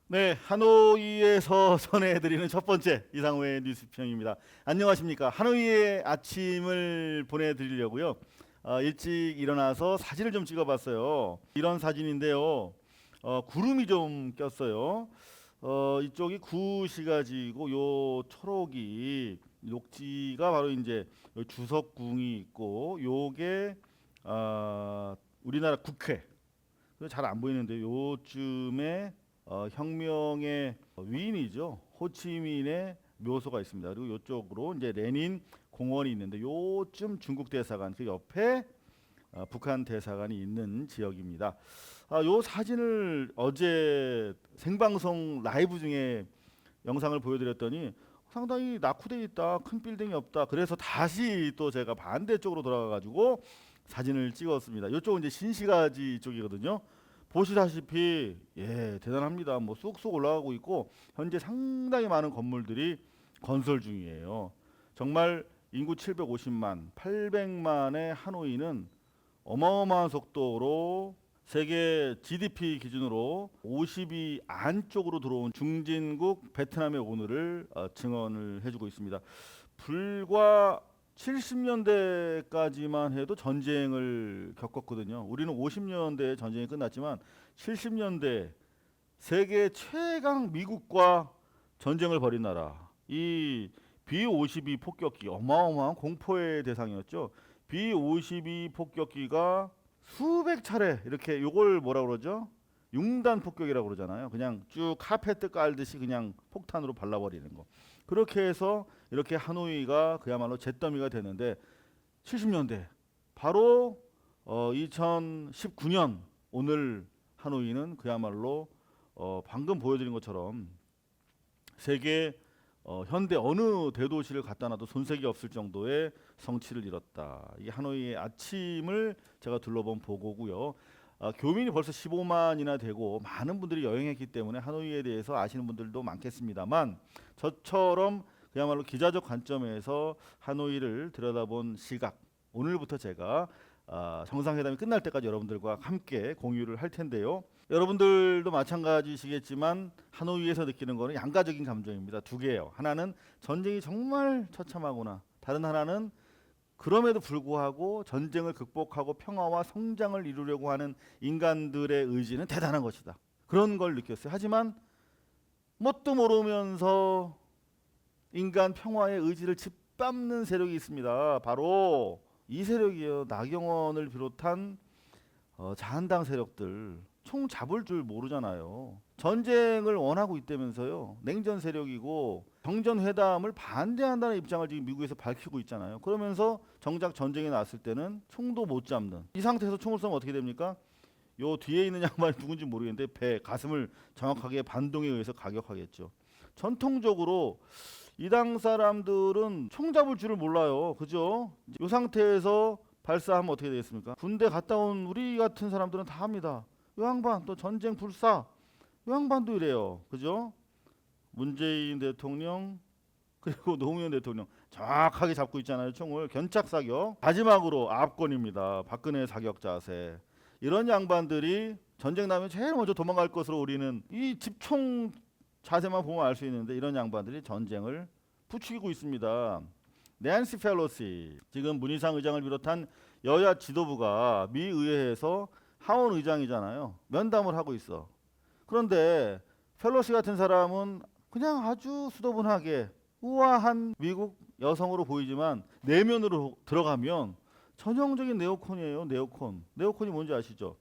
네, 하노이에서 전해드리는 첫 번째 이상우의 뉴스평입니다. 안녕하십니까? 하노이의 아침을 보내드리려고요. 일찍 일어나서 사진을 좀 찍어봤어요. 이런 사진인데요. 구름이 좀 꼈어요. 이쪽이 구시가지고 요 초록이 녹지가 바로 이제 요 주석궁이 있고 요게 우리나라 국회. 잘 안 보이는데 요쯤에 혁명의 위인이죠. 호치민의 묘소가 있습니다. 그리고 이쪽으로 이제 레닌 공원이 있는데 요쯤 중국 대사관 그 옆에 북한 대사관이 있는 지역입니다. 요 사진을 어제 생방송 라이브 중에 영상을 보여드렸더니 상당히 낙후돼 있다, 큰 빌딩이 없다. 그래서 다시 또 제가 반대쪽으로 돌아가가지고 사진을 찍었습니다. 이쪽은 이제 신시가지 쪽이거든요. 보시다시피 대단합니다. 뭐 쑥쑥 올라가고 있고 현재 상당히 많은 건물들이 건설 중이에요. 정말 인구 750만, 800만의 하노이는 어마어마한 속도로 세계 GDP 기준으로 50위 안쪽으로 들어온 중진국 베트남의 오늘을 증언을 해주고 있습니다. 불과 70년대까지만 해도 전쟁을 겪었거든요. 우리는 50년대에 전쟁이 끝났지만 70년대 세계 최강 미국과 전쟁을 벌인 나라. 이 B-52 폭격기 어마어마한 공포의 대상이었죠. B-52 폭격기가 수백 차례 이렇게 요걸 뭐라 그러죠? 융단 폭격이라고 그러잖아요. 그냥 쭉 카페트 깔듯이 그냥 폭탄으로 발라버리는 거. 그렇게 해서 이렇게 하노이가 그야말로 잿더미가 되는데 70년대 바로 2019년 오늘 하노이는 그야말로 방금 보여드린 것처럼 세계 현대 어느 대도시를 갖다 놔도 손색이 없을 정도의 성취를 이뤘다. 이 하노이의 아침을 제가 둘러본 보고고요. 교민이 벌써 15만이나 되고 많은 분들이 여행했기 때문에 하노이에 대해서 아시는 분들도 많겠습니다만 저처럼 그야말로 기자적 관점에서 하노이를 들여다본 시각 오늘부터 제가 정상회담이 끝날 때까지 여러분들과 함께 공유를 할 텐데요. 여러분들도 마찬가지시겠지만 하노이에서 느끼는 거는 양가적인 감정입니다. 두 개예요. 하나는 전쟁이 정말 처참하구나. 다른 하나는 그럼에도 불구하고 전쟁을 극복하고 평화와 성장을 이루려고 하는 인간들의 의지는 대단한 것이다. 그런 걸 느꼈어요. 하지만 뭣도 모르면서 인간 평화의 의지를 짓밟는 세력이 있습니다. 바로 이 세력이에요. 나경원을 비롯한 자한당 세력들. 총 잡을 줄 모르잖아요. 전쟁을 원하고 있다면서요. 냉전 세력이고 정전회담을 반대한다는 입장을 지금 미국에서 밝히고 있잖아요. 그러면서 정작 전쟁이 났을 때는 총도 못 잡는 이 상태에서 총을 쏘면 어떻게 됩니까? 요 뒤에 있는 양반이 누군지 모르겠는데 배, 가슴을 정확하게 반동에 의해서 가격하겠죠. 전통적으로 이 당 사람들은 총 잡을 줄을 몰라요. 그죠? 이 상태에서 발사하면 어떻게 되겠습니까? 군대 갔다 온 우리 같은 사람들은 다 합니다. 요 양반 또 전쟁 불사 요 양반도 이래요. 그죠? 문재인 대통령 그리고 노무현 대통령 정확하게 잡고 있잖아요. 총을 견착 사격. 마지막으로 압권입니다. 박근혜 사격 자세. 이런 양반들이 전쟁 나면 제일 먼저 도망갈 것으로 우리는 이 집총 자세만 보면 알 수 있는데 이런 양반들이 전쟁을 부추기고 있습니다. 낸시 펠로시 지금 문희상 의장을 비롯한 여야 지도부가 미 의회에서 하원 의장이잖아요. 면담을 하고 있어. 그런데 펠로시 같은 사람은 그냥 아주 수도분하게 우아한 미국 여성으로 보이지만 내면으로 들어가면 전형적인 네오콘이에요. 네오콘. 네오콘이 뭔지 아시죠?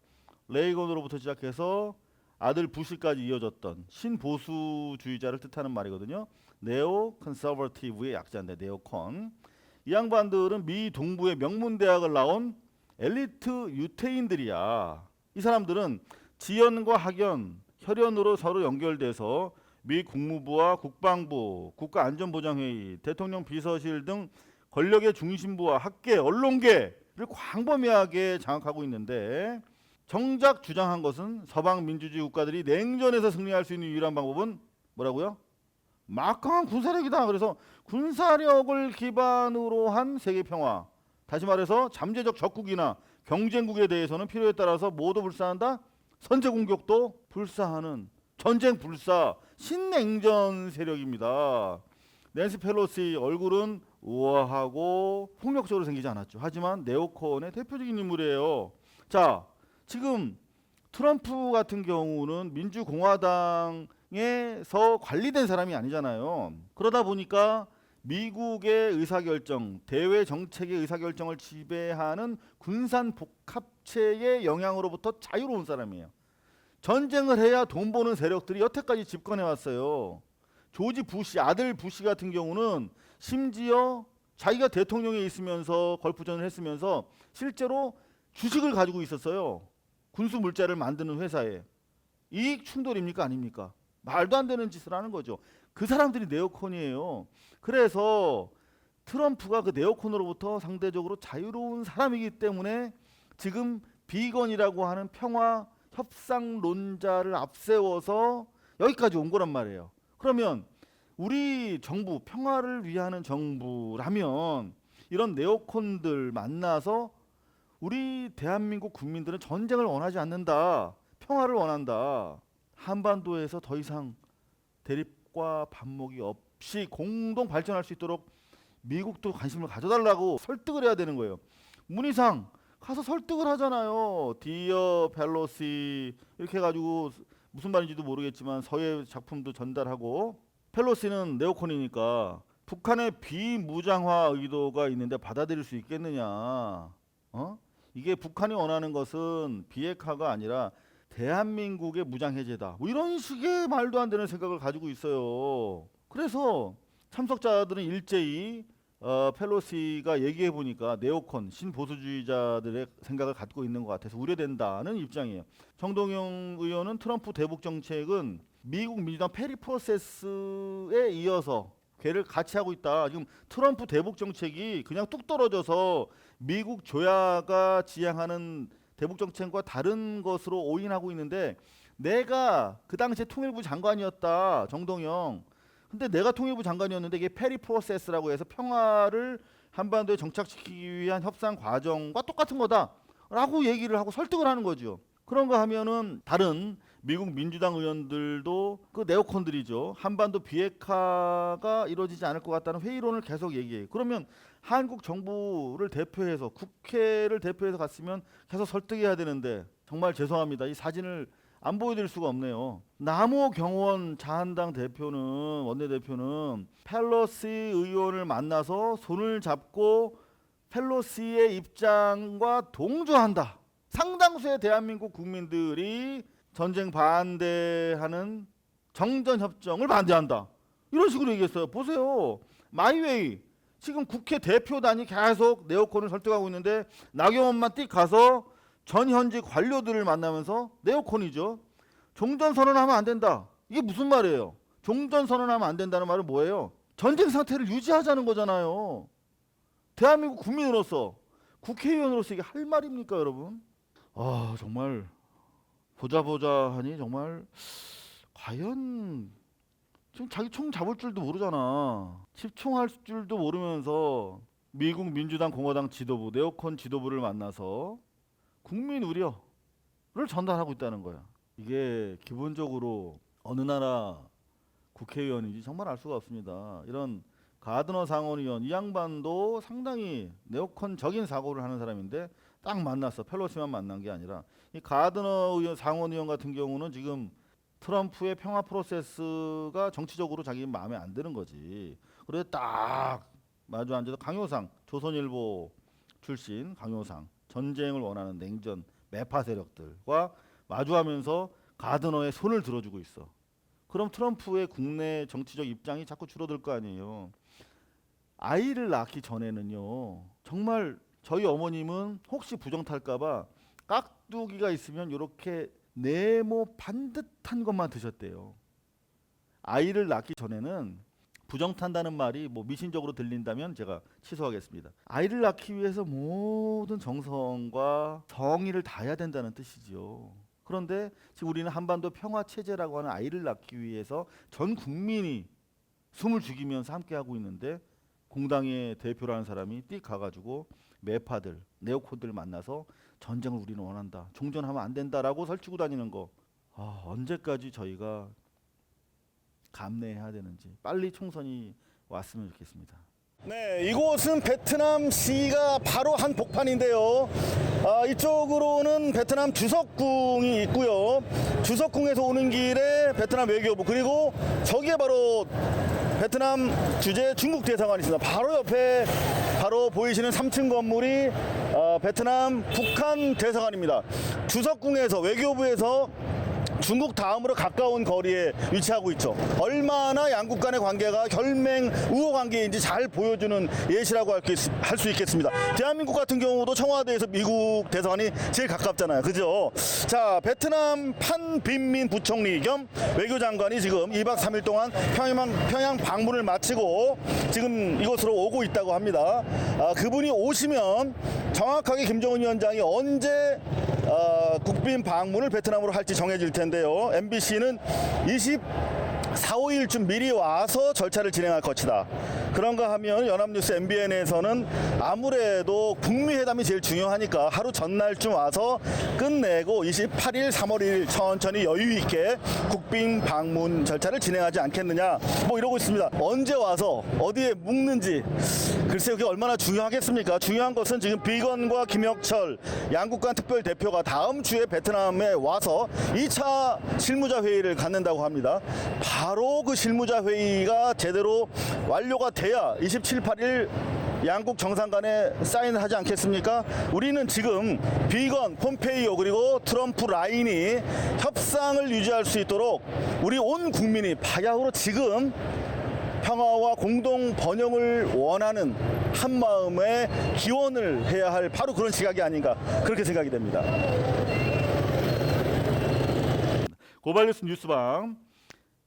레이건으로부터 시작해서 아들 부시까지 이어졌던 신보수주의자를 뜻하는 말이거든요. 네오 컨서버티브의 약자인데 네오콘. 이 양반들은 미 동부의 명문대학을 나온 엘리트 유태인들이야. 이 사람들은 지연과 학연, 혈연으로 서로 연결돼서 미 국무부와 국방부, 국가안전보장회의, 대통령 비서실 등 권력의 중심부와 학계, 언론계를 광범위하게 장악하고 있는데 정작 주장한 것은 서방 민주주의 국가들이 냉전에서 승리할 수 있는 유일한 방법은 뭐라고요? 막강한 군사력이다. 그래서 군사력을 기반으로 한 세계 평화. 다시 말해서 잠재적 적국이나 경쟁국에 대해서는 필요에 따라서 모두 불사한다. 선제 공격도 불사하는 전쟁 불사 신냉전 세력입니다. 낸시 펠로시 얼굴은 우아하고 폭력적으로 생기지 않았죠. 하지만 네오콘의 대표적인 인물이에요. 자, 지금 트럼프 같은 경우는 민주공화당에서 관리된 사람이 아니잖아요. 그러다 보니까 미국의 의사결정, 대외 정책의 의사결정을 지배하는 군산 복합체의 영향으로부터 자유로운 사람이에요. 전쟁을 해야 돈 버는 세력들이 여태까지 집권해 왔어요. 조지 부시, 아들 부시 같은 경우는 심지어 자기가 대통령에 있으면서 걸프전을 했으면서 실제로 주식을 가지고 있었어요. 군수 물자를 만드는 회사에. 이익 충돌입니까 아닙니까? 말도 안 되는 짓을 하는 거죠. 그 사람들이 네오콘이에요. 그래서 트럼프가 그 네오콘으로부터 상대적으로 자유로운 사람이기 때문에 지금 비건이라고 하는 평화 협상론자를 앞세워서 여기까지 온 거란 말이에요. 그러면 우리 정부, 평화를 위하는 정부라면 이런 네오콘들 만나서 우리 대한민국 국민들은 전쟁을 원하지 않는다. 평화를 원한다. 한반도에서 더 이상 대립과 반목이 없이 공동 발전할 수 있도록 미국도 관심을 가져달라고 설득을 해야 되는 거예요. 문희상 가서 설득을 하잖아요. 디어 펠로시 이렇게 해가지고 무슨 말인지도 모르겠지만 서예 작품도 전달하고. 펠로시는 네오콘이니까 북한의 비무장화 의도가 있는데 받아들일 수 있겠느냐. 이게 북한이 원하는 것은 비핵화가 아니라 대한민국의 무장해제다. 뭐 이런 식의 말도 안 되는 생각을 가지고 있어요. 그래서 참석자들은 일제히 펠로시가 얘기해 보니까 네오콘 신보수주의자들의 생각을 갖고 있는 것 같아서 우려된다는 입장이에요. 정동영 의원은 트럼프 대북 정책은 미국 민주당 페리 프로세스에 이어서 걔를 같이 하고 있다. 지금 트럼프 대북 정책이 그냥 뚝 떨어져서 미국 조야가 지향하는 대북 정책과 다른 것으로 오인하고 있는데, 내가 그 당시에 통일부 장관이었다. 정동영. 근데 내가 통일부 장관이었는데 이게 페리 프로세스라고 해서 평화를 한반도에 정착시키기 위한 협상 과정과 똑같은 거다라고 얘기를 하고 설득을 하는 거죠. 그런 거 하면은 다른 미국 민주당 의원들도 그 네오콘들이죠. 한반도 비핵화가 이루어지지 않을 것 같다는 회의론을 계속 얘기해요. 그러면 한국 정부를 대표해서 국회를 대표해서 갔으면 계속 설득해야 되는데 정말 죄송합니다. 이 사진을 안 보여드릴 수가 없네요. 남호경원 자한당 대표는 원내대표는 펠로시 의원을 만나서 손을 잡고 펠로시의 입장과 동조한다. 상당수의 대한민국 국민들이 전쟁 반대하는 정전협정을 반대한다. 이런 식으로 얘기했어요. 보세요. 마이웨이. 지금 국회 대표단이 계속 네오콘을 설득하고 있는데 나경원만 띡 가서 전 현직 관료들을 만나면서 네오콘이죠. 종전선언하면 안 된다. 이게 무슨 말이에요? 종전선언하면 안 된다는 말은 뭐예요? 전쟁 상태를 유지하자는 거잖아요. 대한민국 국민으로서, 국회의원으로서 이게 할 말입니까, 여러분? 정말 보자 하니 정말 과연 지금 자기 총 잡을 줄도 모르잖아. 집총할 줄도 모르면서 미국 민주당 공화당 지도부, 네오콘 지도부를 만나서 국민 우려를 전달하고 있다는 거야. 이게 기본적으로 어느 나라 국회의원인지 정말 알 수가 없습니다. 이런 가드너 상원의원, 이 양반도 상당히 네오콘적인 사고를 하는 사람인데 딱 만났어. 펠로시만 만난 게 아니라 이 가드너 의원, 상원의원 같은 경우는 지금 트럼프의 평화 프로세스가 정치적으로 자기 마음에 안 드는 거지. 그래서 딱 마주 앉아서 강효상, 조선일보 출신 강효상, 전쟁을 원하는 냉전 매파 세력들과 마주하면서 가드너의 손을 들어주고 있어. 그럼 트럼프의 국내 정치적 입장이 자꾸 줄어들 거 아니에요. 아이를 낳기 전에는요, 정말 저희 어머님은 혹시 부정 탈까봐 깍두기가 있으면 이렇게 네모 반듯한 것만 드셨대요. 아이를 낳기 전에는 부정 탄다는 말이 뭐 미신적으로 들린다면 제가 취소하겠습니다. 아이를 낳기 위해서 모든 정성과 정의를 다해야 된다는 뜻이죠. 그런데 지금 우리는 한반도 평화 체제라고 하는 아이를 낳기 위해서 전 국민이 숨을 죽이면서 함께하고 있는데, 공당의 대표라는 사람이 띡 가가지고 매파들, 네오콘들 만나서 전쟁을 우리는 원한다, 종전하면 안 된다라고 설치고 다니는 거. 언제까지 저희가 감내해야 되는지 빨리 총선이 왔으면 좋겠습니다. 네, 이곳은 베트남 시가 바로 한 복판인데요. 이쪽으로는 베트남 주석궁이 있고요. 주석궁에서 오는 길에 베트남 외교부, 그리고 저기에 바로 베트남 주재 중국 대사관이 있습니다. 바로 옆에 바로 보이시는 3층 건물이 베트남 북한 대사관입니다. 주석궁에서, 외교부에서 중국 다음으로 가까운 거리에 위치하고 있죠. 얼마나 양국 간의 관계가 혈맹 우호 관계인지 잘 보여주는 예시라고 할 수 있겠습니다. 대한민국 같은 경우도 청와대에서 미국 대사관이 제일 가깝잖아요. 그죠? 자, 베트남 판빈민 부총리 겸 외교장관이 지금 2박 3일 동안 평양 방문을 마치고 지금 이곳으로 오고 있다고 합니다. 그분이 오시면 정확하게 김정은 위원장이 언제 국빈 방문을 베트남으로 할지 정해질 텐데요. MBC는 24, 5일쯤 미리 와서 절차를 진행할 것이다. 그런가 하면 연합뉴스 MBN에서는 아무래도 북미회담이 제일 중요하니까 하루 전날쯤 와서 끝내고 28일, 3월 1일 천천히 여유 있게 국빈 방문 절차를 진행하지 않겠느냐, 뭐 이러고 있습니다. 언제 와서 어디에 묵는지 글쎄요, 그게 얼마나 중요하겠습니까? 중요한 것은 지금 비건과 김혁철 양국 간 특별 대표가 다음 주에 베트남에 와서 2차 실무자 회의를 갖는다고 합니다. 바로 그 실무자 회의가 제대로 완료가 돼야 27, 8일 양국 정상 간에 사인을 하지 않겠습니까? 우리는 지금 비건, 폼페이오 그리고 트럼프 라인이 협상을 유지할 수 있도록 우리 온 국민이 바야흐로 지금 평화와 공동 번영을 원하는 한마음에 기원을 해야 할 바로 그런 시각이 아닌가, 그렇게 생각이 됩니다. 고발뉴스 뉴스방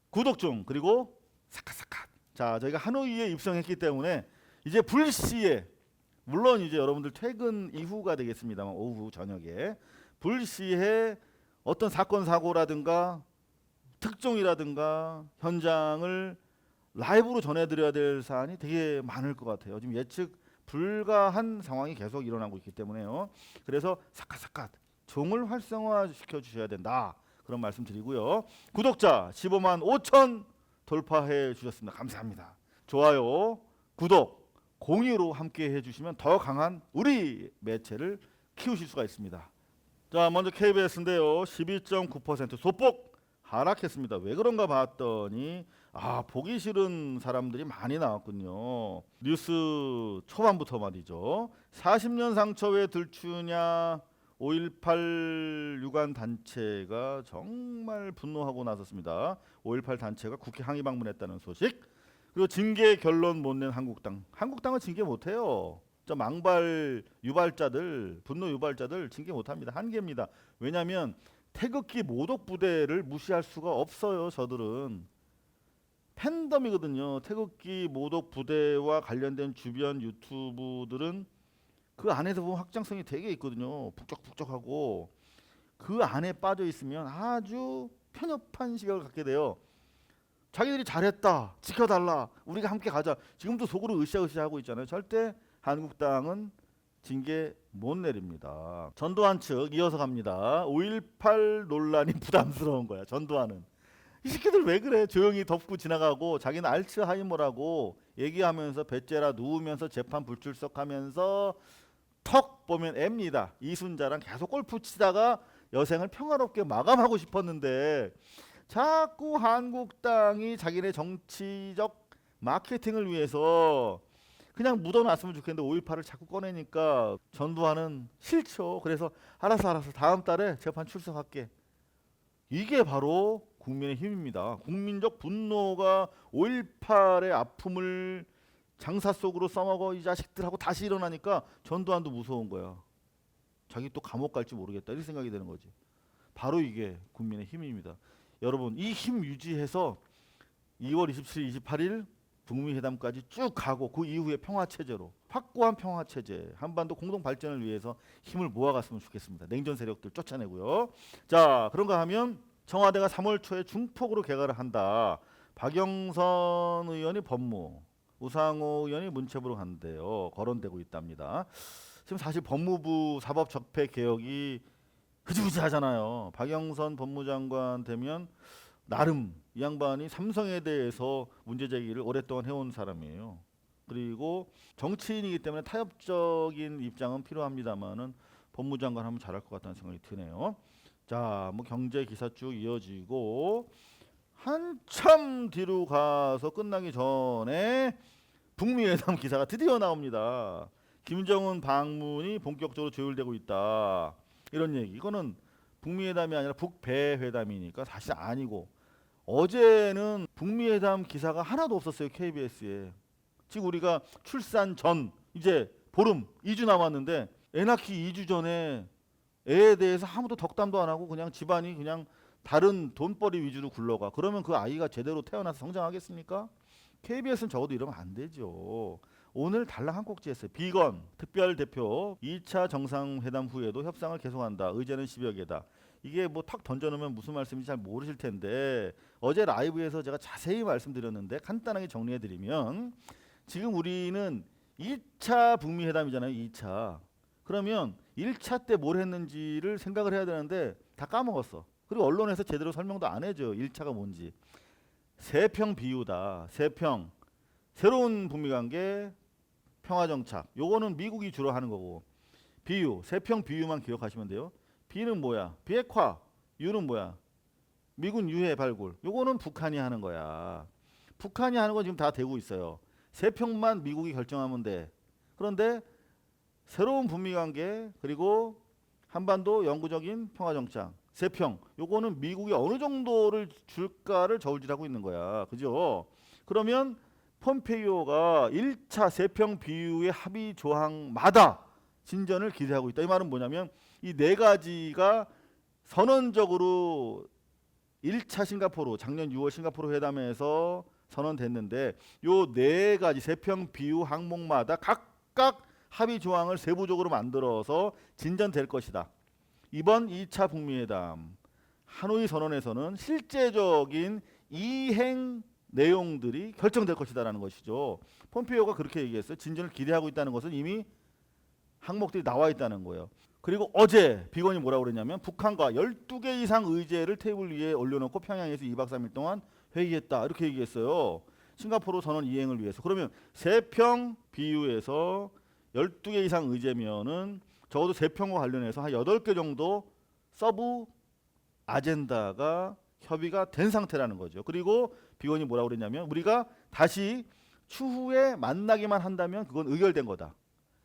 구독 중, 그리고 사카사카. 자, 저희가 하노이에 입성했기 때문에 이제 불시에, 물론 이제 여러분들 퇴근 이후가 되겠습니다만 오후 저녁에 불시에 어떤 사건 사고라든가 특종이라든가 현장을 라이브로 전해드려야 될 사안이 되게 많을 것 같아요. 지금 예측 불가한 상황이 계속 일어나고 있기 때문에요. 그래서 사카사카 종을 활성화시켜 주셔야 된다, 그런 말씀 드리고요. 구독자 15만 5천 돌파해 주셨습니다. 감사합니다. 좋아요, 구독, 공유로 함께 해주시면 더 강한 우리 매체를 키우실 수가 있습니다. 자, 먼저 KBS인데요. 12.9% 소폭 하락했습니다. 왜 그런가 봤더니 보기 싫은 사람들이 많이 나왔군요. 뉴스 초반부터 말이죠. 40년 상처 왜 들추냐, 5.18 유관 단체가 정말 분노하고 나섰습니다. 5.18 단체가 국회 항의 방문했다는 소식, 그리고 징계 결론 못 낸 한국당. 한국당은 징계 못해요. 저 망발 유발자들, 분노 유발자들 징계 못합니다. 한계입니다. 왜냐하면 태극기 모독 부대를 무시할 수가 없어요. 저들은 팬덤이거든요. 태극기 모독 부대와 관련된 주변 유튜브들은 그 안에서 보면 확장성이 되게 있거든요. 북적북적하고 그 안에 빠져 있으면 아주 편협한 시각을 갖게 돼요. 자기들이 잘했다, 지켜달라, 우리가 함께 가자, 지금도 속으로 으쌰으쌰 하고 있잖아요. 절대 한국당은 징계 못 내립니다. 전두환 측 이어서 갑니다. 5.18 논란이 부담스러운 거야. 전두환은 이 새끼들 왜 그래? 조용히 덮고 지나가고 자기는 알츠하이머라고 얘기하면서 배째라 누우면서 재판 불출석하면서 턱 보면 앱니다. 이순자랑 계속 골프 치다가 여생을 평화롭게 마감하고 싶었는데 자꾸 한국당이 자기네 정치적 마케팅을 위해서 그냥 묻어놨으면 좋겠는데 5.18을 자꾸 꺼내니까 전두환은 싫죠. 그래서 알았어 다음 달에 재판 출석할게. 이게 바로 국민의 힘입니다. 국민적 분노가 5.18의 아픔을 장사 속으로 써먹어 이 자식들하고 다시 일어나니까 전두환도 무서운 거야. 자기 또 감옥 갈지 모르겠다, 이런 생각이 드는 거지. 바로 이게 국민의 힘입니다. 여러분, 이 힘 유지해서 2월 27일, 28일 북미 회담까지 쭉 가고 그 이후에 평화체제로, 확고한 평화체제, 한반도 공동 발전을 위해서 힘을 모아갔으면 좋겠습니다. 냉전 세력들 쫓아내고요. 자, 그런가 하면 청와대가 3월 초에 중폭으로 개각을 한다. 박영선 의원이 법무, 우상호 의원이 문체부로 간대요. 거론되고 있답니다. 지금 사실 법무부 사법적폐 개혁이 흐지부지 하잖아요. 박영선 법무장관 되면 나름 이 양반이 삼성에 대해서 문제 제기를 오랫동안 해온 사람이에요. 그리고 정치인이기 때문에 타협적인 입장은 필요합니다만은 법무장관 하면 잘할 것 같다는 생각이 드네요. 자, 뭐 경제 기사 쭉 이어지고 한참 뒤로 가서 끝나기 전에 북미회담 기사가 드디어 나옵니다. 김정은 방문이 본격적으로 조율되고 있다. 이런 얘기. 이거는 북미회담이 아니라 북배회담이니까 사실 아니고, 어제는 북미회담 기사가 하나도 없었어요. KBS에. 지금 우리가 출산 전 이제 보름 2주 남았는데 애 낳기 2주 전에 애에 대해서 아무도 덕담도 안 하고 그냥 집안이 그냥 다른 돈벌이 위주로 굴러가. 그러면 그 아이가 제대로 태어나서 성장하겠습니까? KBS는 적어도 이러면 안 되죠. 오늘 달랑 한 꼭지 했어요. 비건 특별대표 2차 정상회담 후에도 협상을 계속한다. 의제는 10여 개다. 이게 뭐 탁 던져놓으면 무슨 말씀인지 잘 모르실 텐데, 어제 라이브에서 제가 자세히 말씀드렸는데 간단하게 정리해드리면, 지금 우리는 2차 북미 회담이잖아요. 2차. 그러면 1차 때 뭘 했는지를 생각을 해야 되는데 다 까먹었어. 그리고 언론에서 제대로 설명도 안 해줘요. 1차가 뭔지. 세평 비유다. 세평. 새로운 북미 관계, 평화 정착. 요거는 미국이 주로 하는 거고. 비유. 세평 비유만 기억하시면 돼요. 비는 뭐야? 비핵화. 유는 뭐야? 미군 유해 발굴. 요거는 북한이 하는 거야. 북한이 하는 건 지금 다 되고 있어요. 세평만 미국이 결정하면 돼. 그런데 새로운 북미 관계, 그리고 한반도 영구적인 평화 정착, 세평. 요거는 미국이 어느 정도를 줄까를 저울질하고 있는 거야. 그죠? 그러면 폼페이오가 1차 세평 비유의 합의 조항마다 진전을 기대하고 있다. 이 말은 뭐냐면 이 네 가지가 선언적으로 1차 싱가포르, 작년 6월 싱가포르 회담에서 선언됐는데, 요 네 가지 세평 비유 항목마다 각각 합의 조항을 세부적으로 만들어서 진전될 것이다. 이번 2차 북미회담 하노이 선언에서는 실제적인 이행 내용들이 결정될 것이다라는 것이죠. 폼페이오가 그렇게 얘기했어요. 진전을 기대하고 있다는 것은 이미 항목들이 나와 있다는 거예요. 그리고 어제 비건이 뭐라고 그랬냐면 북한과 12개 이상 의제를 테이블 위에 올려놓고 평양에서 2박 3일 동안 회의했다. 이렇게 얘기했어요. 싱가포르 선언 이행을 위해서. 그러면 세평 비유에서 12개 이상 의제면은 적어도 세평과 관련해서 한 8개 정도 서브 아젠다가 협의가 된 상태라는 거죠. 그리고 비건이 뭐라고 그랬냐면 우리가 다시 추후에 만나기만 한다면 그건 의결된 거다.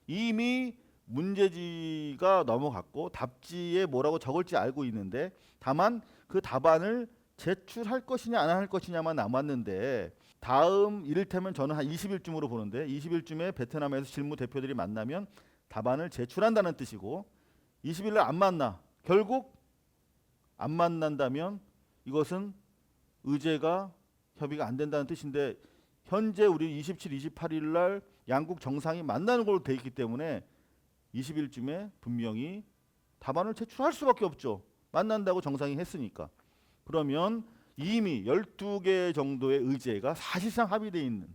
이미 문제지가 넘어갔고 답지에 뭐라고 적을지 알고 있는데, 다만 그 답안을 제출할 것이냐 안 할 것이냐만 남았는데, 다음 이를테면 저는 한 20일쯤으로 보는데 20일쯤에 베트남에서 실무 대표들이 만나면 답안을 제출한다는 뜻이고, 20일날 안 만나, 결국 안 만난다면 이것은 의제가 협의가 안 된다는 뜻인데, 현재 우리 27, 28일 날 양국 정상이 만나는 걸로 돼 있기 때문에 20일쯤에 분명히 답안을 제출할 수밖에 없죠. 만난다고 정상이 했으니까. 그러면 이미 12개 정도의 의제가 사실상 합의되어 있는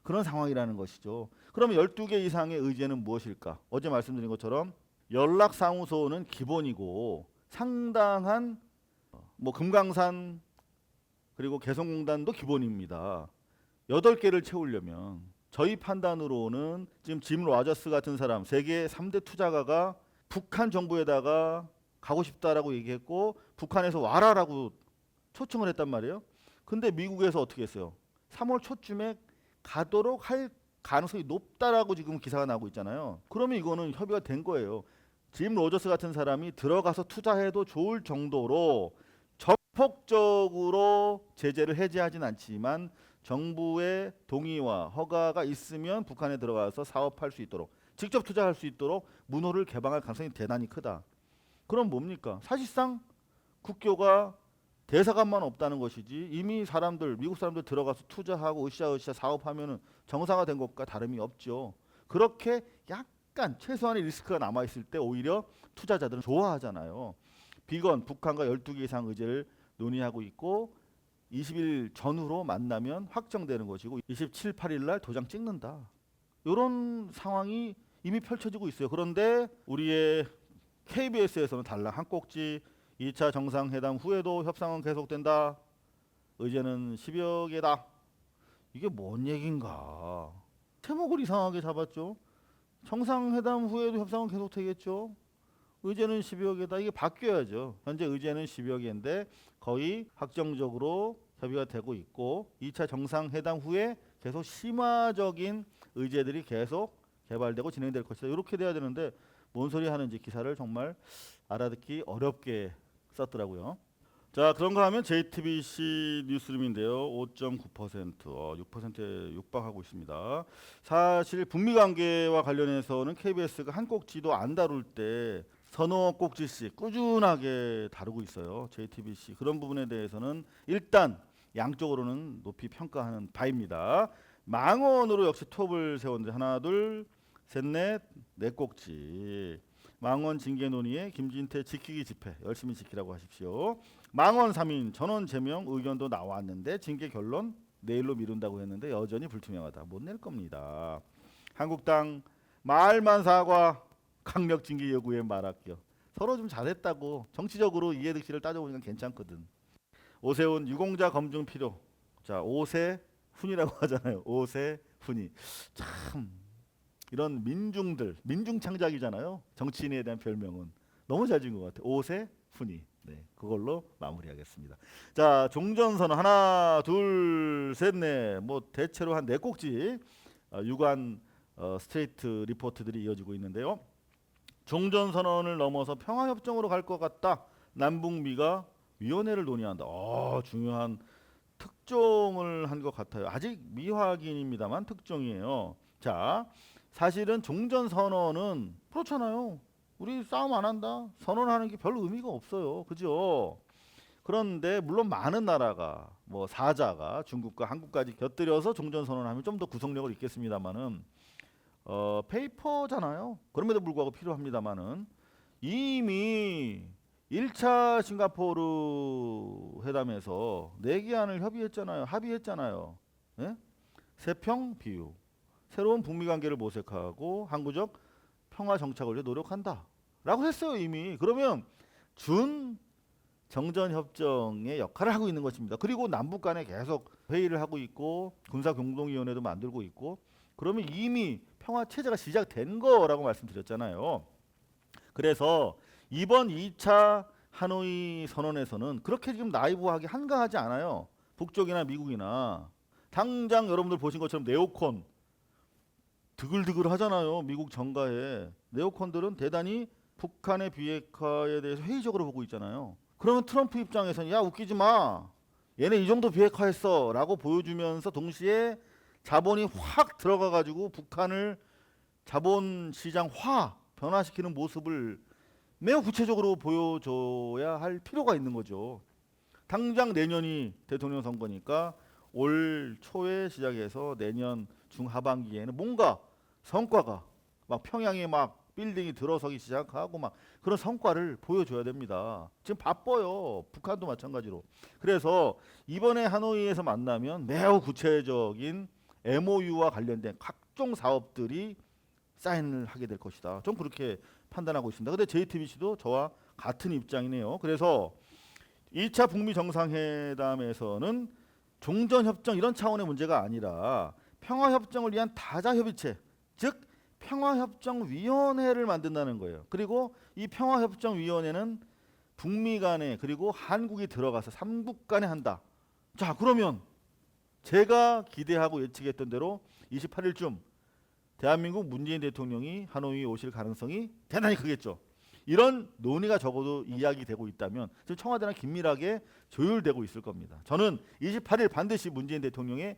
그런 상황이라는 것이죠. 그러면 12개 이상의 의제는 무엇일까? 어제 말씀드린 것처럼 연락사무소는 기본이고, 상당한 뭐 금강산 그리고 개성공단도 기본입니다. 8개를 채우려면 저희 판단으로는 지금 짐 로저스 같은 사람, 세계 3대 투자가가 북한 정부에다가 가고 싶다라고 얘기했고 북한에서 와라라고 초청을 했단 말이에요. 근데 미국에서 어떻게 했어요? 3월 초쯤에 가도록 할 가능성이 높다라고 지금 기사가 나오고 있잖아요. 그러면 이거는 협의가 된 거예요. 짐 로저스 같은 사람이 들어가서 투자해도 좋을 정도로 전폭적으로 제재를 해제하진 않지만 정부의 동의와 허가가 있으면 북한에 들어가서 사업할 수 있도록, 직접 투자할 수 있도록 문호를 개방할 가능성이 대단히 크다. 그럼 뭡니까? 사실상 국교가 대사관만 없다는 것이지 이미 사람들, 미국 사람들 들어가서 투자하고 으쌰으쌰 사업하면은 정상화 된 것과 다름이 없죠. 그렇게 약간 최소한의 리스크가 남아있을 때 오히려 투자자들은 좋아하잖아요. 비건 북한과 12개 이상 의제를 논의하고 있고 20일 전후로 만나면 확정되는 것이고 27, 8일 날 도장 찍는다. 이런 상황이 이미 펼쳐지고 있어요. 그런데 우리의 KBS에서는 달랑 한 꼭지 2차 정상회담 후에도 협상은 계속된다. 의제는 10여 개다. 이게 뭔 얘긴가? 제목을 이상하게 잡았죠. 정상회담 후에도 협상은 계속되겠죠. 의제는 10여 개다. 이게 바뀌어야죠. 현재 의제는 10여 개인데 거의 확정적으로 협의가 되고 있고 2차 정상회담 후에 계속 심화적인 의제들이 계속 개발되고 진행될 것이다. 이렇게 돼야 되는데 뭔 소리 하는지 기사를 정말 알아듣기 어렵게 썼더라고요. 자, 그런가 하면 JTBC 뉴스룸인데요. 5.9%, 6%에 육박하고 있습니다. 사실 북미 관계와 관련해서는 KBS가 한 꼭지도 안 다룰 때 서너 꼭지씩 꾸준하게 다루고 있어요. JTBC 그런 부분에 대해서는 일단 양쪽으로는 높이 평가하는 바입니다. 망원으로 역시 톱을 세웠는데 하나, 둘, 셋, 넷, 네 꼭지. 망원 징계 논의에 김진태 지키기 집회 열심히 지키라고 하십시오. 망원 3인 전원 제명 의견도 나왔는데 징계 결론 내일로 미룬다고 했는데 여전히 불투명하다. 못 낼 겁니다. 한국당 말만 사과 강력 징계 요구에 말할게요. 서로 좀 잘했다고 정치적으로 이해득실을 따져보니까 괜찮거든. 오세훈 유공자 검증 필요. 자, 오세훈이라고 하잖아요. 오세훈이 참 이런 민중들 민중 창작이잖아요. 정치인에 대한 별명은 너무 잘 지은 것 같아요. 오세훈이. 네, 그걸로 마무리하겠습니다. 자, 종전선언 하나, 둘, 셋, 넷. 뭐 대체로 한 네 꼭지 유관 스트레이트 리포트들이 이어지고 있는데요. 종전선언을 넘어서 평화협정으로 갈 것 같다. 남북미가 위원회를 논의한다. 중요한 특종을 한 것 같아요. 아직 미확인입니다만 특종이에요. 자, 사실은 종전선언은 그렇잖아요. 우리 싸움 안 한다. 선언하는 게 별 의미가 없어요. 그죠? 그런데 물론 많은 나라가 뭐 사자가 중국과 한국까지 곁들여서 종전선언하면 좀 더 구속력을 있겠습니다만은 페이퍼잖아요. 그럼에도 불구하고 필요합니다만은 이미 1차 싱가포르 회담에서 내기안을 합의했잖아요. 예? 세평 비유. 새로운 북미 관계를 모색하고 항구적 평화 정착을 위해 노력한다. 라고 했어요, 이미. 그러면 준 정전 협정의 역할을 하고 있는 것입니다. 그리고 남북 간에 계속 회의를 하고 있고 군사 공동위원회도 만들고 있고 그러면 이미 평화 체제가 시작된 거라고 말씀드렸잖아요. 그래서 이번 2차 하노이 선언에서는 그렇게 지금 나이브하게 한가하지 않아요. 북쪽이나 미국이나 당장 여러분들 보신 것처럼 네오콘 드글드글 하잖아요. 미국 정가에 네오콘들은 대단히 북한의 비핵화에 대해서 회의적으로 보고 있잖아요. 그러면 트럼프 입장에서는 야 웃기지 마. 얘네 이 정도 비핵화했어 라고 보여주면서 동시에 자본이 확 들어가가지고 북한을 자본시장화 변화시키는 모습을 매우 구체적으로 보여줘야 할 필요가 있는 거죠. 당장 내년이 대통령 선거니까 올 초에 시작해서 내년 중하반기에는 뭔가 성과가 막 평양에 막 빌딩이 들어서기 시작하고 막 그런 성과를 보여줘야 됩니다. 지금 바빠요. 북한도 마찬가지로. 그래서 이번에 하노이에서 만나면 매우 구체적인 MOU와 관련된 각종 사업들이 사인을 하게 될 것이다. 좀 그렇게 판단하고 있습니다. 근데 JTBC도 저와 같은 입장이네요. 그래서 2차 북미 정상회담에서는 종전협정 이런 차원의 문제가 아니라 평화협정을 위한 다자협의체, 즉 평화협정위원회를 만든다는 거예요. 그리고 이 평화협정위원회는 북미 간에 그리고 한국이 들어가서 3국 간에 한다. 자, 그러면 제가 기대하고 예측했던 대로 28일쯤 대한민국 문재인 대통령이 하노이에 오실 가능성이 대단히 크겠죠. 이런 논의가 적어도 이야기되고 있다면 지금 청와대랑 긴밀하게 조율되고 있을 겁니다. 저는 28일 반드시 문재인 대통령이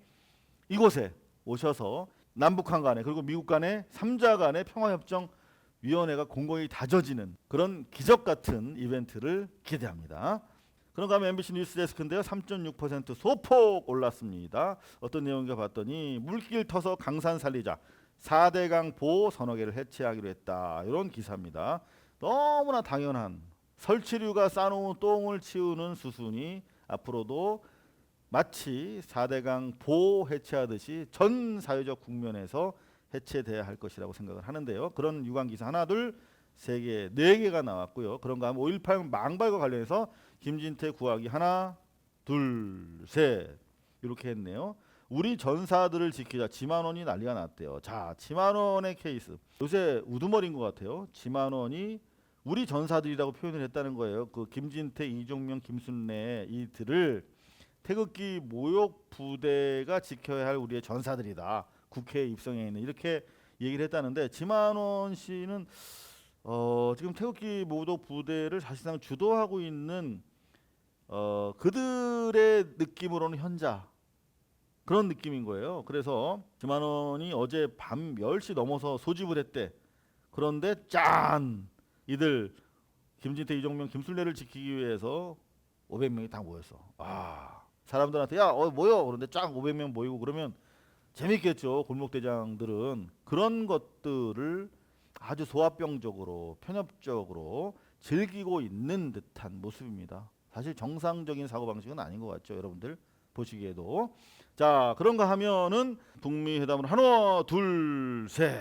이곳에 오셔서 남북한 간에 그리고 미국 간에 3자 간의 평화협정위원회가 공공이 다져지는 그런 기적 같은 이벤트를 기대합니다. 그런가 하면 MBC 뉴스데스크인데요. 3.6% 소폭 올랐습니다. 어떤 내용인가 봤더니 물길 터서 강산 살리자. 4대강 보호 선어계를 해체하기로 했다. 이런 기사입니다. 너무나 당연한 설치류가 싸놓은 똥을 치우는 수순이 앞으로도 마치 4대강 보호 해체하듯이 전 사회적 국면에서 해체돼야 할 것이라고 생각을 하는데요. 그런 유관 기사 하나 둘 3개, 4개가 나왔고요. 그런가 하면 5.18 망발과 관련해서 김진태 구하기 하나, 둘, 셋 이렇게 했네요. 우리 전사들을 지키자. 지만원이 난리가 났대요. 자, 지만원의 케이스. 요새 우두머리인 것 같아요. 지만원이 우리 전사들이라고 표현을 했다는 거예요. 그 김진태, 이종명, 김순례 이들을 태극기 모욕 부대가 지켜야 할 우리의 전사들이다. 국회에 입성해 있는 이렇게 얘기를 했다는데 지만원 씨는 지금 태극기 모독 부대를 사실상 주도하고 있는 그들의 느낌으로는 현자 그런 느낌인 거예요. 그래서 지만원이 어제 밤 10시 넘어서 소집을 했대. 그런데 짠! 이들 김진태, 이종명, 김순례를 지키기 위해서 500명이 다 모였어. 사람들한테 야 모여 그런데 쫙 500명 모이고 그러면 재밌겠죠. 골목대장들은 그런 것들을 아주 소화병적으로 편협적으로 즐기고 있는 듯한 모습입니다. 사실 정상적인 사고방식은 아닌 것 같죠. 여러분들 보시기에도. 자, 그런가 하면은 북미 회담을 하나 둘 셋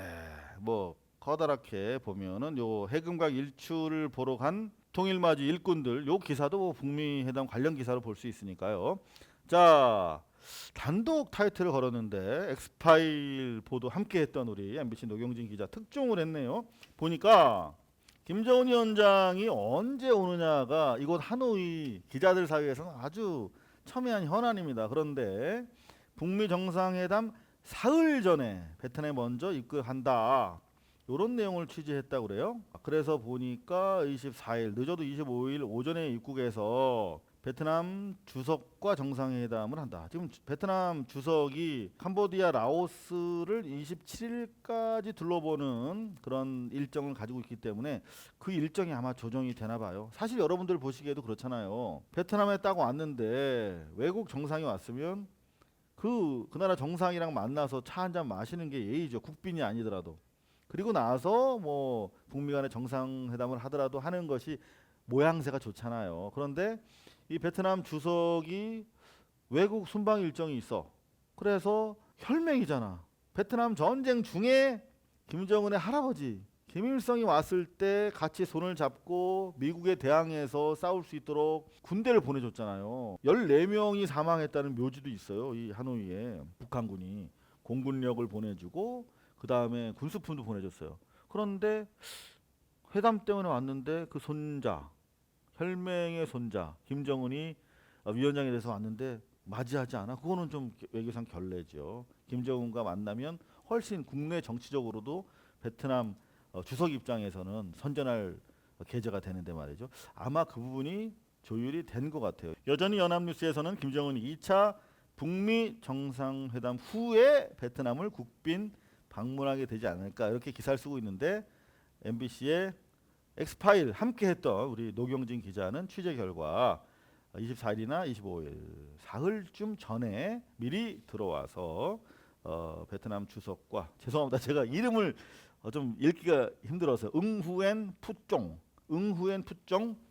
뭐 커다랗게 보면은 요 해금강 일출을 보러 간 통일마지 일꾼들 요 기사도 뭐 북미 회담 관련 기사로 볼 수 있으니까요. 자, 단독 타이틀을 걸었는데 엑스파일 보도 함께했던 우리 MBC 노경진 기자 특종을 했네요. 보니까 김정은 위원장이 언제 오느냐가 이곳 하노이 기자들 사이에서는 아주 첨예한 현안입니다. 그런데 북미 정상회담 사흘 전에 베트남에 먼저 입국한다. 이런 내용을 취재했다고 그래요. 그래서 보니까 24일 늦어도 25일 오전에 입국해서 베트남 주석과 정상회담을 한다. 지금 베트남 주석이 캄보디아, 라오스를 27일까지 둘러보는 그런 일정을 가지고 있기 때문에 그 일정이 아마 조정이 되나 봐요. 사실 여러분들 보시기에도 그렇잖아요. 베트남에 딱 왔는데 외국 정상이 왔으면 그 나라 정상이랑 만나서 차 한잔 마시는 게 예의죠. 국빈이 아니더라도. 그리고 나서 뭐 북미 간의 정상회담을 하더라도 하는 것이 모양새가 좋잖아요. 그런데 이 베트남 주석이 외국 순방 일정이 있어. 그래서 혈맹이잖아. 베트남 전쟁 중에 김정은의 할아버지 김일성이 왔을 때 같이 손을 잡고 미국에 대항해서 싸울 수 있도록 군대를 보내줬잖아요. 14명이 사망했다는 묘지도 있어요. 이 하노이에 북한군이 공군력을 보내주고 그 다음에 군수품도 보내줬어요. 그런데 회담 때문에 왔는데 그 손자 혈맹의 손자 김정은이 위원장에 대해서 왔는데 맞이하지 않아? 그거는 좀 외교상 결례죠. 김정은과 만나면 훨씬 국내 정치적으로도 베트남 주석 입장에서는 선전할 계제가 되는데 말이죠. 아마 그 부분이 조율이 된 것 같아요. 여전히 연합뉴스에서는 김정은이 2차 북미 정상회담 후에 베트남을 국빈 방문하게 되지 않을까 이렇게 기사를 쓰고 있는데 MBC의 엑스파일 함께했던 우리 노경진 기자는 취재 결과 24일이나 25일 사흘쯤 전에 미리 들어와서 베트남 주석과 죄송합니다. 제가 이름을 좀 읽기가 힘들어서 응후엔 푸쫑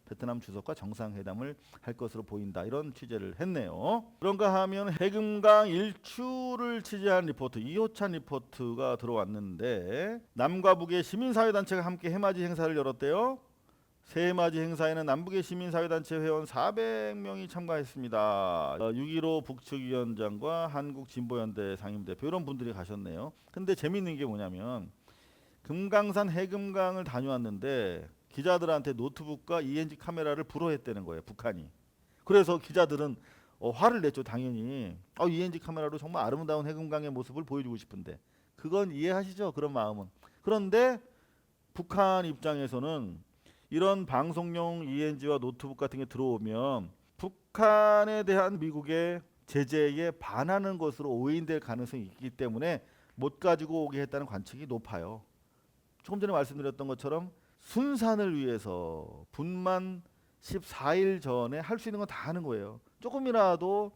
베트남 주석과 정상회담을 할 것으로 보인다. 이런 취재를 했네요. 그런가 하면 해금강 일출을 취재한 리포트 이호찬 리포트가 들어왔는데 남과 북의 시민사회단체가 함께 해맞이 행사를 열었대요. 새 해맞이 행사에는 남북의 시민사회단체 회원 400명이 참가했습니다. 6.15 북측위원장과 한국진보연대 상임대표 이런 분들이 가셨네요. 근데 재밌는 게 뭐냐면 금강산 해금강을 다녀왔는데 기자들한테 노트북과 ENG 카메라를 불허했다는 거예요. 북한이. 그래서 기자들은 화를 냈죠. 당연히. ENG 카메라로 정말 아름다운 해금강의 모습을 보여주고 싶은데 그건 이해하시죠? 그런 마음은. 그런데 북한 입장에서는 이런 방송용 ENG와 노트북 같은 게 들어오면 북한에 대한 미국의 제재에 반하는 것으로 오인될 가능성이 있기 때문에 못 가지고 오게 했다는 관측이 높아요. 조금 전에 말씀드렸던 것처럼 순산을 위해서 분만 14일 전에 할 수 있는 건 다 하는 거예요. 조금이라도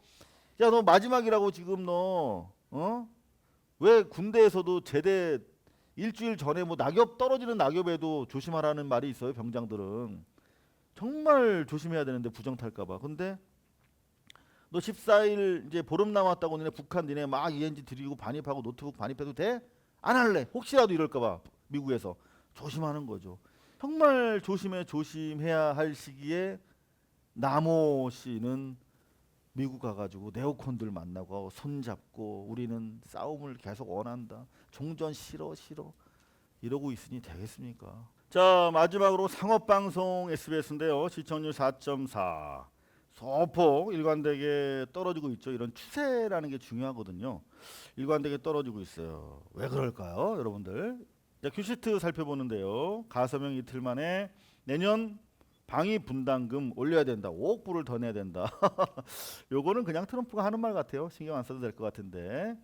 야 너 마지막이라고 지금 너 왜 군대에서도 제대 일주일 전에 뭐 낙엽 떨어지는 낙엽에도 조심하라는 말이 있어요. 병장들은 정말 조심해야 되는데 부정 탈까봐. 근데 너 14일 이제 보름 남았다고 니네 북한 니네 막 ENG 들이고 반입하고 노트북 반입해도 돼? 안 할래. 혹시라도 이럴까봐 미국에서 조심하는 거죠. 정말 조심해야 할 시기에 남호 씨는 미국 가가지고 네오콘들 만나고 손잡고 우리는 싸움을 계속 원한다. 종전 싫어 이러고 있으니 되겠습니까? 자, 마지막으로 상업방송 SBS인데요. 시청률 4.4. 소폭 일관되게 떨어지고 있죠. 이런 추세라는 게 중요하거든요. 일관되게 떨어지고 있어요. 왜 그럴까요, 여러분들? 자, 큐시트 살펴보는데요. 가서명 이틀 만에 내년 방위 분담금 올려야 된다. 5억 불을 더 내야 된다. 요거는 그냥 트럼프가 하는 말 같아요. 신경 안 써도 될 것 같은데.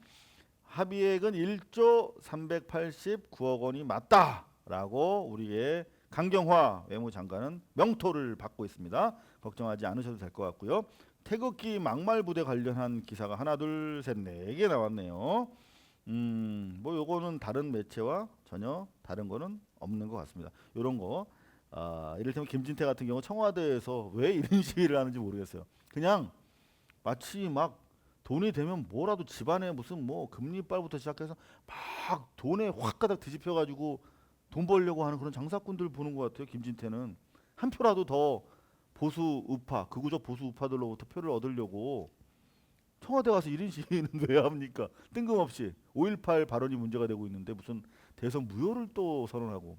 합의액은 1조 389억 원이 맞다라고 우리의 강경화 외무장관은 명토를 받고 있습니다. 걱정하지 않으셔도 될 것 같고요. 태극기 막말 부대 관련한 기사가 하나 둘 셋 네 개 나왔네요. 뭐 요거는 다른 매체와 전혀 다른 거는 없는 것 같습니다. 요런 거 이를테면 김진태 같은 경우 청와대에서 왜 이런 시위를 하는지 모르겠어요. 그냥 마치 막 돈이 되면 뭐라도 집안에 무슨 뭐 금리빨부터 시작해서 막 돈에 확 가닥 뒤집혀 가지고 돈 벌려고 하는 그런 장사꾼들 보는 것 같아요. 김진태는 한 표라도 더 보수 우파, 극우적 보수 우파들로부터 표를 얻으려고 청와대 가서 이런 시위는 왜 합니까? 뜬금없이 5.18 발언이 문제가 되고 있는데 무슨 대선 무효를 또 선언하고.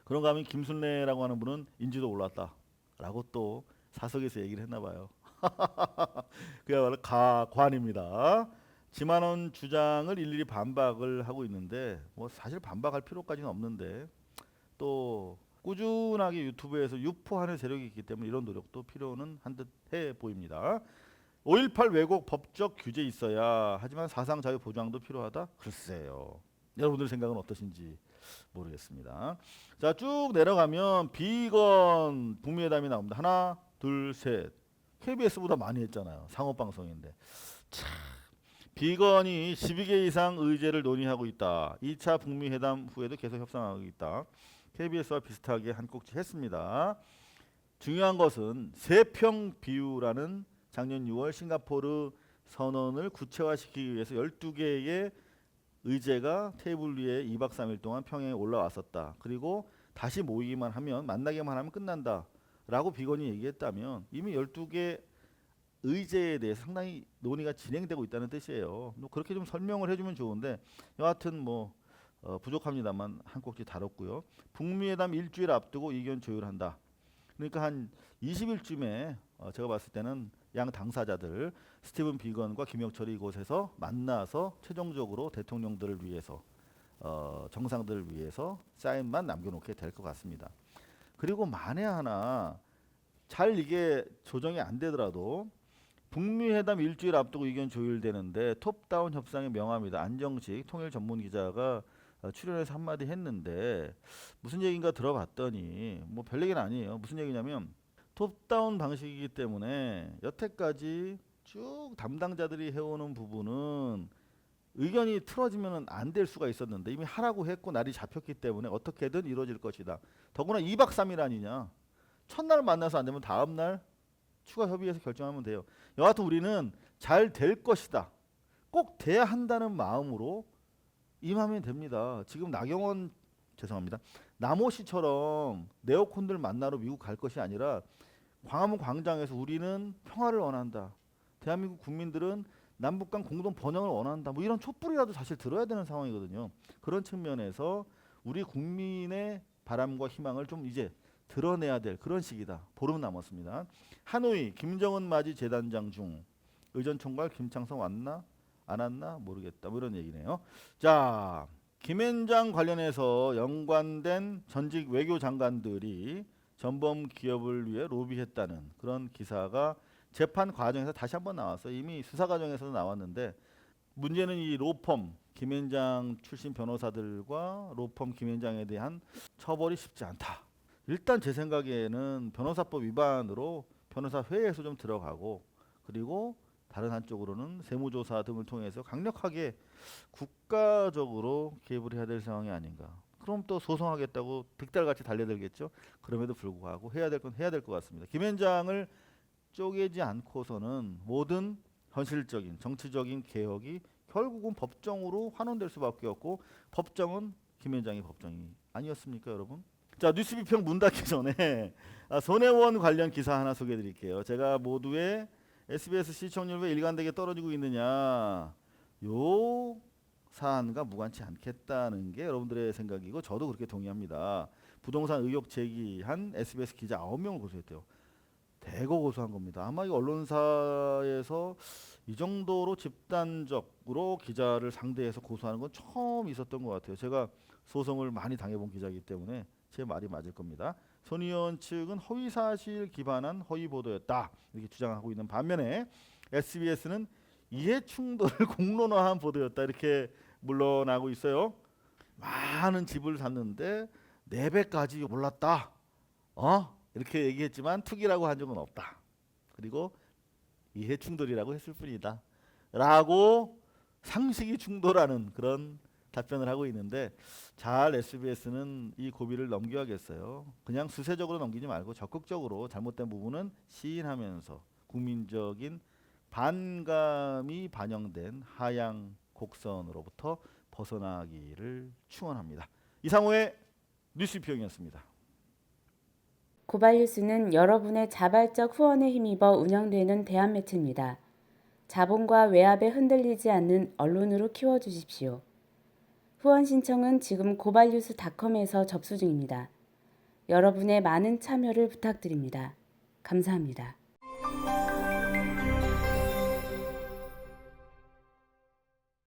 그런가 하면 김순례라고 하는 분은 인지도 올랐다라고 또 사석에서 얘기를 했나 봐요. 그야말로 가관입니다. 지만원 주장을 일일이 반박을 하고 있는데 뭐 사실 반박할 필요까지는 없는데 또 꾸준하게 유튜브에서 유포하는 세력이 있기 때문에 이런 노력도 필요는 한 듯 해 보입니다. 5.18 왜곡 법적 규제 있어야 하지만 사상 자유 보장도 필요하다. 글쎄요. 여러분들 생각은 어떠신지 모르겠습니다. 자, 쭉 내려가면 비건 북미회담이 나옵니다. 하나, 둘, 셋. KBS보다 많이 했잖아요. 상업방송인데. 참, 비건이 12개 이상 의제를 논의하고 있다. 2차 북미 회담 후에도 계속 협상하고 있다. KBS와 비슷하게 한 꼭지 했습니다. 중요한 것은 세평 비유라는 작년 6월 싱가포르 선언을 구체화시키기 위해서 12개의 의제가 테이블 위에 2박 3일 동안 평양에 올라왔었다. 그리고 다시 모이기만 하면 만나기만 하면 끝난다. 라고 비건이 얘기했다면 이미 12개 의제에 대해서 상당히 논의가 진행되고 있다는 뜻이에요. 뭐 그렇게 좀 설명을 해주면 좋은데 여하튼 뭐 부족합니다만 한 꼭지 다뤘고요. 북미회담 일주일 앞두고 의견 조율한다. 그러니까 한 20일쯤에 제가 봤을 때는 양 당사자들 스티븐 비건과 김영철이 이곳에서 만나서 최종적으로 대통령들을 위해서 정상들을 위해서 사인만 남겨놓게 될 것 같습니다. 그리고 만에 하나 잘 이게 조정이 안 되더라도 북미 회담 일주일 앞두고 의견 조율되는데 톱다운 협상의 명함이다. 안정식 통일 전문 기자가 출연해서 한마디 했는데 무슨 얘기인가 들어봤더니 뭐 별 얘기는 아니에요. 무슨 얘기냐면 톱다운 방식이기 때문에 여태까지 쭉 담당자들이 해오는 부분은 의견이 틀어지면 안 될 수가 있었는데 이미 하라고 했고 날이 잡혔기 때문에 어떻게든 이루어질 것이다. 더구나 2박 3일 아니냐. 첫날 만나서 안 되면 다음날 추가 협의해서 결정하면 돼요. 여하튼 우리는 잘 될 것이다. 꼭 돼야 한다는 마음으로 임하면 됩니다. 지금 남호 씨처럼 네오콘들 만나러 미국 갈 것이 아니라 광화문 광장에서 우리는 평화를 원한다. 대한민국 국민들은 남북 간 공동 번영을 원한다. 뭐 이런 촛불이라도 사실 들어야 되는 상황이거든요. 그런 측면에서 우리 국민의 바람과 희망을 좀 이제 드러내야 될 그런 시기다. 보름 남았습니다. 하노이 김정은 맞이 재단장 중 의전총괄 김창성 왔나 안 왔나 모르겠다. 뭐 이런 얘기네요. 자, 김앤장 관련해서 연관된 전직 외교장관들이 전범 기업을 위해 로비했다는 그런 기사가 재판 과정에서 다시 한번 나왔어요. 이미 수사 과정에서도 나왔는데 문제는 이 로펌 김앤장 출신 변호사들과 로펌 김앤장에 대한 처벌이 쉽지 않다. 일단 제 생각에는 변호사법 위반으로 변호사회에서 좀 들어가고 그리고 다른 한쪽으로는 세무조사 등을 통해서 강력하게 국가적으로 개입을 해야 될 상황이 아닌가. 그럼 또 소송하겠다고 득달같이 달려들겠죠. 그럼에도 불구하고 해야 될 건 해야 될 것 같습니다. 김앤장을 쪼개지 않고서는 모든 현실적인 정치적인 개혁이 결국은 법정으로 환원될 수밖에 없고 법정은 김앤장의 법정이 아니었습니까, 여러분? 자, 뉴스 비평 문 닫기 전에 손혜원 관련 기사 하나 소개해 드릴게요. 제가 모두의 SBS 시청률 왜 일관되게 떨어지고 있느냐, 요 사안과 무관치 않겠다는 게 여러분들의 생각이고 저도 그렇게 동의합니다. 부동산 의혹 제기한 SBS 기자 9명을 고소했대요. 대거 고소한 겁니다. 아마 이 언론사에서 이 정도로 집단적으로 기자를 상대해서 고소하는 건 처음 있었던 것 같아요. 제가 소송을 많이 당해본 기자이기 때문에 제 말이 맞을 겁니다. 손 의원 측은 허위 사실 기반한 허위 보도였다 이렇게 주장하고 있는 반면에 SBS는 이해 충돌을 공론화한 보도였다 이렇게 물러나고 있어요. 많은 집을 샀는데 4배까지 올랐다. 이렇게 얘기했지만 투기라고 한 적은 없다. 그리고 이해 충돌이라고 했을 뿐이다. 라고 상식이 충돌하는 그런 답변을 하고 있는데 잘 SBS는 이 고비를 넘겨야겠어요. 그냥 수세적으로 넘기지 말고 적극적으로 잘못된 부분은 시인하면서 국민적인 반감이 반영된 하향 곡선으로부터 벗어나기를 축원합니다. 이상호의 뉴스 비평이었습니다. 고발뉴스는 여러분의 자발적 후원에 힘입어 운영되는 대한매체입니다. 자본과 외압에 흔들리지 않는 언론으로 키워주십시오. 후원 신청은 지금 고발뉴스닷컴에서 접수 중입니다. 여러분의 많은 참여를 부탁드립니다. 감사합니다.